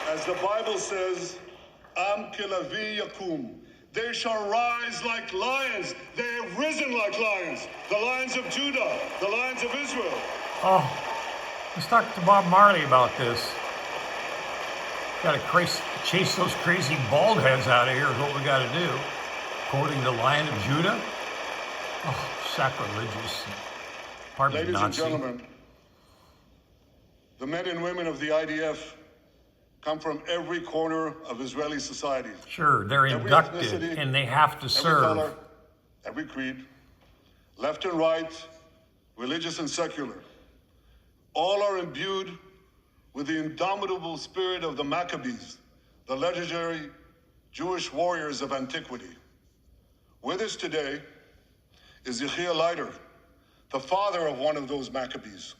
As the Bible says, Am kelavi yakum. They shall rise like lions. They have risen like lions. The lions of Judah, the lions of Israel. Oh, let's talk to Bob Marley about this. Got to chase those crazy bald heads out of here is what we got to do. Quoting the Lion of Judah. Oh, sacrilegious. Pardon me, Ladies Nazi. and gentlemen, the men and women of the IDF come from every corner of Israeli society. Sure, they're inducted and they have to serve. Every color, every creed, left and right, religious and secular. All are imbued with the indomitable spirit of the Maccabees, the legendary Jewish warriors of antiquity. With us today is Yechiel Leiter, the father of one of those Maccabees.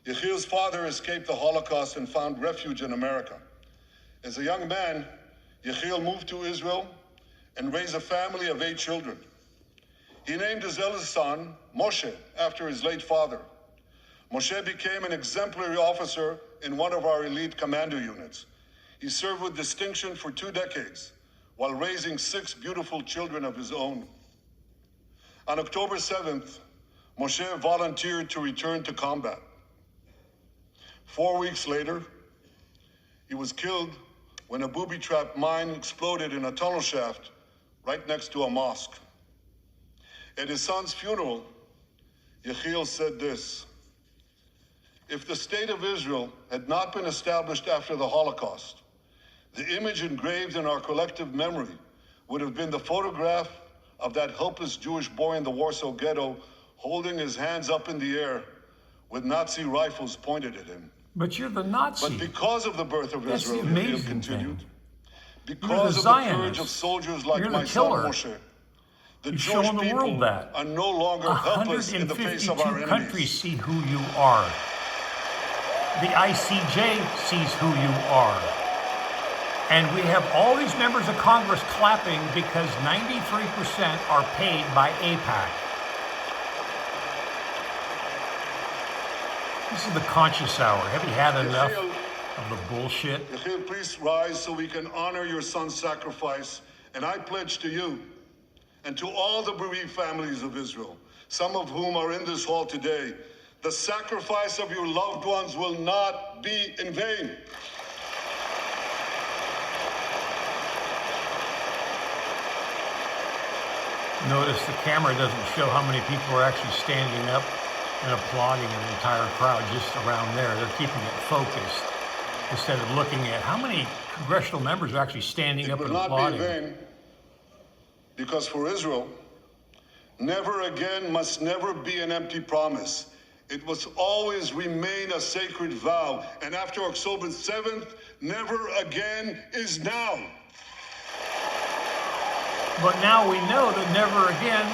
Yechiel's father escaped the Holocaust and found refuge in America. As a young man, Yechiel moved to Israel and raised a family of 8 children. He named his eldest son, Moshe, after his late father. Moshe became an exemplary officer in one of our elite commando units. He served with distinction for 2 decades while raising 6 beautiful children of his own. On October 7th, Moshe volunteered to return to combat. 4 weeks later, he was killed when a booby-trapped mine exploded in a tunnel shaft right next to a mosque. At his son's funeral, Yechiel said this: "If the state of Israel had not been established after the Holocaust, the image engraved in our collective memory would have been the photograph of that helpless Jewish boy in the Warsaw Ghetto holding his hands up in the air with Nazi rifles pointed at him." But you're the Nazi. But because of the birth of That's Israel, the Yechiel amazing continued, thing. because of the courage of soldiers like You're my the son killer. Moshe, the You've Jewish shown the people world that. are no longer helpless in the face of our 152 enemies. countries see who you are. The ICJ sees who you are. And we have all these members of Congress clapping because 93% are paid by AIPAC. This is the conscious hour. Have you had enough of the bullshit? Yechiel, please rise so we can honor your son's sacrifice. And I pledge to you and to all the bereaved families of Israel, some of whom are in this hall today, the sacrifice of your loved ones will not be in vain. Notice the camera doesn't show how many people are actually standing up and applauding an entire crowd just around there. They're keeping it focused instead of looking at how many congressional members are actually standing up and applauding. It will not be in vain, because for Israel, never again must never be an empty promise. It must always remain a sacred vow. And after October 7th, never again is now. But now we know that never again,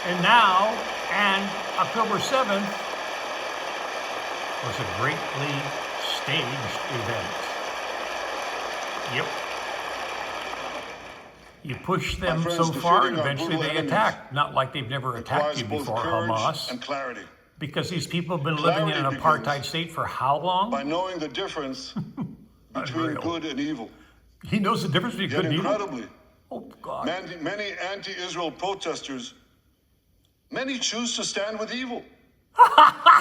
and now, and October 7th was a greatly staged event. Yep. You push them so far, and eventually they attack. Not like they've never attacked you before, Hamas. And clarity. Because these people have been living in an apartheid state for how long? By knowing the difference between good and evil. He knows the difference between good and evil? Incredibly, oh, God. Many anti-Israel protesters, many choose to stand with evil.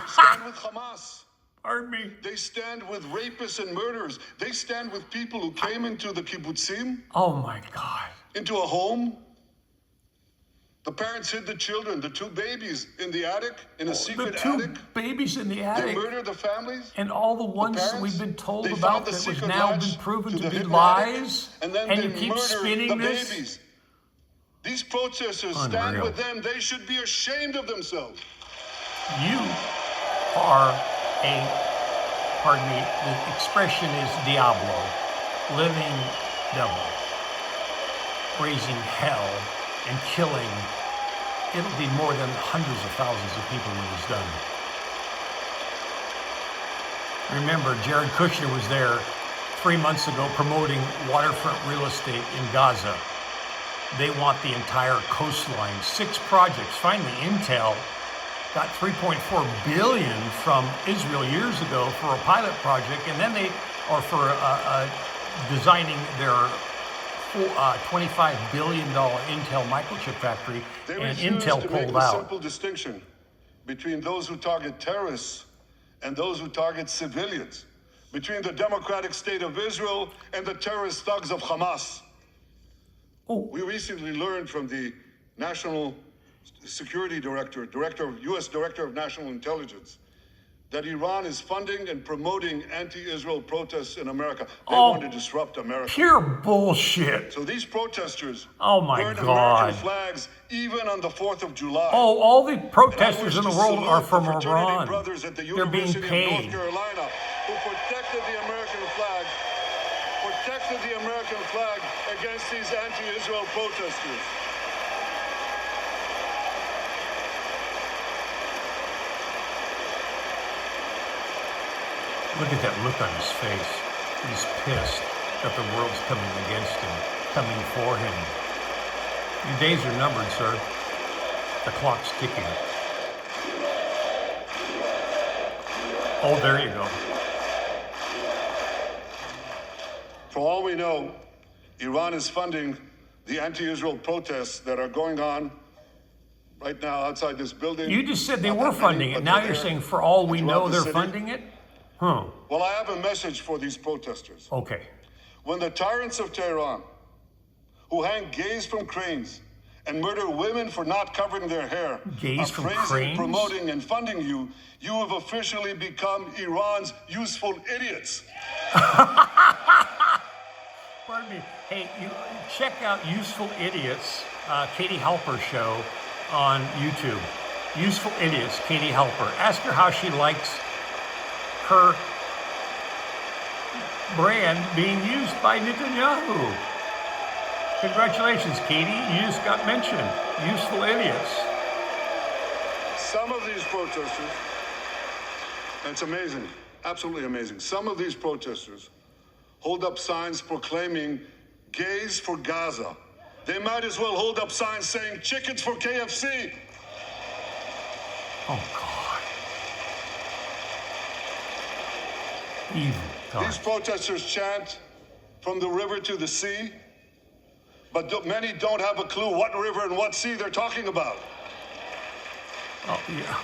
Stand with Hamas. Pardon me. They stand with rapists and murderers. They stand with people who came into the kibbutzim. Oh, my God. Into a home. The parents hid the children, the 2 babies in the attic, in a secret attic. The 2 babies in the attic. They murdered the families. And all the ones parents, we've been told they about found the that was secret now latch been proven to be hidden lies. attic, and then And they you keep murder spinning the this. babies. These protesters stand with them. They should be ashamed of themselves. You are pardon me, the expression is Diablo, living devil, raising hell and killing. It'll be more than hundreds of thousands of people when it's done. Remember, Jared Kushner was there 3 months ago promoting waterfront real estate in Gaza. They want the entire coastline, 6 projects. Finally, Intel got $3.4 billion from Israel years ago for a pilot project, and then they or for designing their $25 billion Intel microchip factory, They and refuse Intel to make pulled a out. simple distinction between those who target terrorists and those who target civilians, between the democratic state of Israel and the terrorist thugs of Hamas. Oh. We recently learned from the National Security Director, U.S. Director of National Intelligence, that Iran is funding and promoting anti-Israel protests in America. They want to disrupt America. Pure bullshit. So these protesters Oh my burn God. American flags even on the 4th of July. Oh, all the And I protesters wish in the to world are salute from the fraternity Iran. brothers at the They're being University of North paid. Carolina who protected the American flag against these anti-Israel protesters. Look at that look on his face. He's pissed that the world's coming against him, coming for him. Your days are numbered, sir. The clock's ticking. Oh, there you go. For all we know, Iran is funding the anti-Israel protests that are going on right now outside this building. You just said they Not were that many, funding it. but Now they're you're there saying for all we throughout know the they're city. funding it? Huh. Well, I have a message for these protesters. Okay. When the tyrants of Tehran, who hang gays from cranes and murder women for not covering their hair, Gays are from praising, cranes? promoting, and funding you, you have officially become Iran's useful idiots. Pardon me. Hey, you check out Useful Idiots, Katie Halper show on YouTube. Useful Idiots, Katie Halper. Ask her how she likes her brand being used by Netanyahu. Congratulations, Katie. You just got mentioned. Useful Idiots. Some of these protesters, and it's amazing, absolutely amazing. Some of these protesters hold up signs proclaiming gays for Gaza. They might as well hold up signs saying chickens for KFC. Oh, God. Evil God. These protesters chant from the river to the sea, but many don't have a clue what river and what sea they're talking about. Oh, yeah.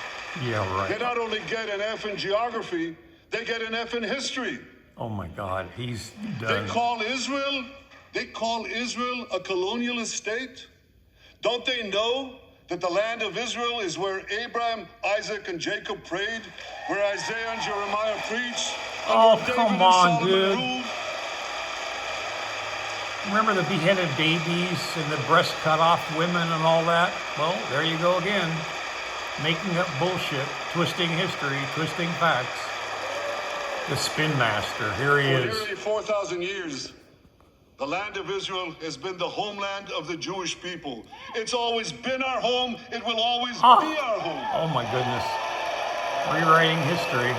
Yeah, They right. not only get an F in geography, they get an F in history. Oh, my God. He's They done. call Israel a colonialist state. Don't they know that the land of Israel is where Abraham, Isaac, and Jacob prayed, where Isaiah and Jeremiah preached, and Oh, where David come and on, Solomon dude. ruled? Remember the beheaded babies and the breast cut off women and all that? Well, there you go again. Making up bullshit, twisting history, twisting facts. The spin master, here he For is. nearly 4,000 years, the land of Israel has been the homeland of the Jewish people. It's always been our home. It will always be our home. Oh my goodness. Rewriting history.